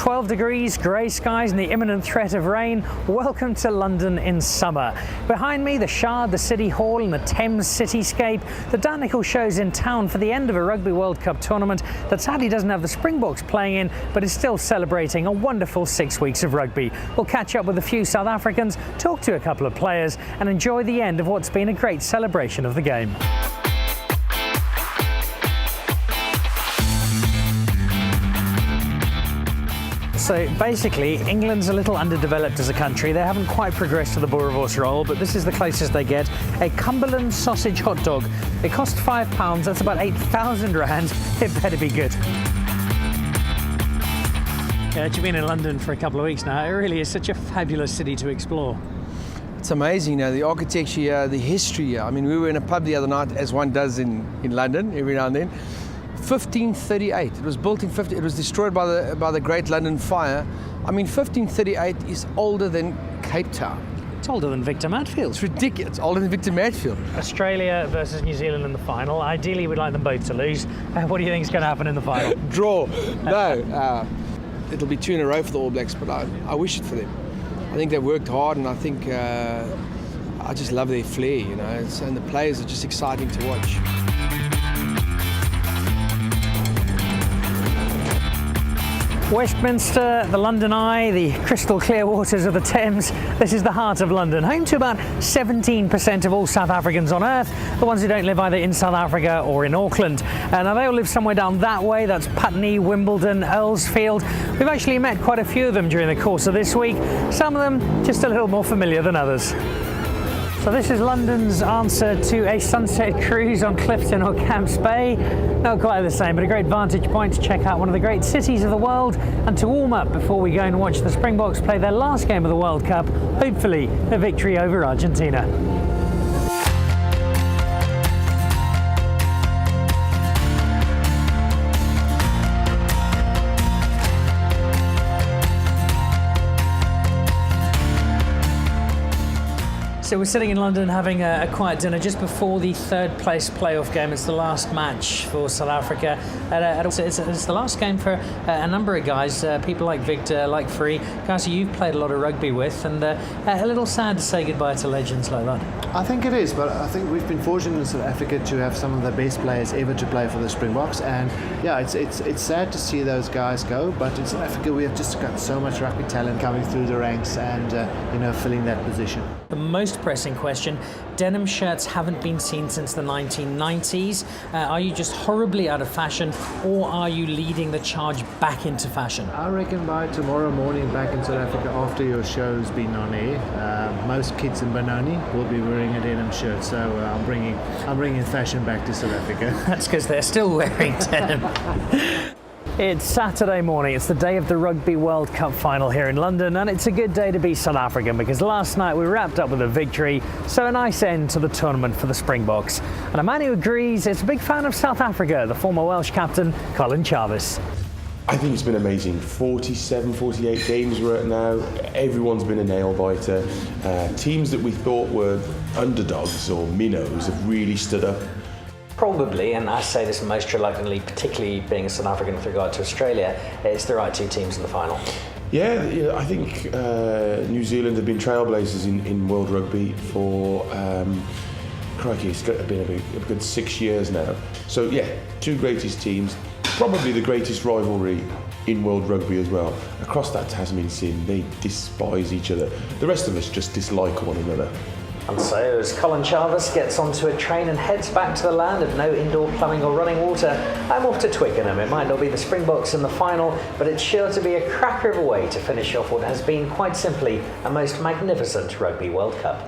12 degrees, grey skies and the imminent threat of rain. Welcome to London in summer. Behind me, the Shard, the City Hall and the Thames cityscape. The Nicholl show's in town for the end of a Rugby World Cup tournament that sadly doesn't have the Springboks playing in, but is still celebrating a wonderful 6 weeks of rugby. We'll catch up with a few South Africans, talk to a couple of players and enjoy the end of what's been a great celebration of the game. So basically, England's a little underdeveloped as a country. They haven't quite progressed to the Boerewors roll, but this is the closest they get. A Cumberland sausage hot dog. It cost £5, that's about 8,000 rand. It better be good. Yeah, you've been in London for a couple of weeks now. It really is such a fabulous city to explore. It's amazing, the architecture here, the history here. I mean, we were in a pub the other night, as one does in London every now and then. 1538. It was built in 50. It was destroyed by the Great London Fire. I mean, 1538 is older than Cape Town. It's older than Victor Matfield. It's ridiculous. It's older than Victor Matfield. Australia versus New Zealand in the final. Ideally, we'd like them both to lose. What do you think is going to happen in the final? Draw. No. It'll be 2 in a row for the All Blacks, but I wish it for them. I think they've worked hard, and I think I just love their flair, and the players are just exciting to watch. Westminster, the London Eye, the crystal clear waters of the Thames. This is the heart of London, home to about 17% of all South Africans on earth, the ones who don't live either in South Africa or in Auckland. Now they all live somewhere down that way. That's Putney, Wimbledon, Earlsfield. We've actually met quite a few of them during the course of this week. Some of them just a little more familiar than others. So this is London's answer to a sunset cruise on Clifton or Camps Bay. Not quite the same, but a great vantage point to check out one of the great cities of the world and to warm up before we go and watch the Springboks play their last game of the World Cup, hopefully a victory over Argentina. So we're sitting in London having a quiet dinner just before the third place playoff game. It's the last match for South Africa. It's the last game for a number of guys, people like Victor, like Free, guys who you've played a lot of rugby with, and a little sad to say goodbye to legends like that. I think it is, but I think we've been fortunate in South Africa to have some of the best players ever to play for the Springboks, and yeah, it's sad to see those guys go, but in South Africa we have just got so much rugby talent coming through the ranks and filling that position. The most pressing question, denim shirts haven't been seen since the 1990s. Are you just horribly out of fashion, or are you leading the charge back into fashion? I reckon by tomorrow morning back in South Africa after your show's been on air, most kids in Benoni will be wearing a denim shirt, so I'm bringing fashion back to South Africa. That's because they're still wearing denim. It's Saturday morning, it's the day of the Rugby World Cup final here in London, and it's a good day to be South African because last night we wrapped up with a victory, so a nice end to the tournament for the Springboks. And a man who agrees is a big fan of South Africa, the former Welsh captain, Colin Charvis. I think it's been amazing. 47, 48 games we're at now. Everyone's been a nail-biter. Teams that we thought were underdogs or minnows have really stood up. Probably, and I say this most reluctantly, particularly being a South African with regard to Australia, it's the right two teams in the final. Yeah, I think New Zealand have been trailblazers in world rugby for, crikey, it's been a good 6 years now. So yeah, two greatest teams, probably the greatest rivalry in world rugby as well. Across that Tasman Sea, they despise each other. The rest of us just dislike one another. And so as Colin Charvis gets onto a train and heads back to the land of no indoor plumbing or running water, I'm off to Twickenham. It might not be the Springboks in the final, but it's sure to be a cracker of a way to finish off what has been quite simply a most magnificent Rugby World Cup.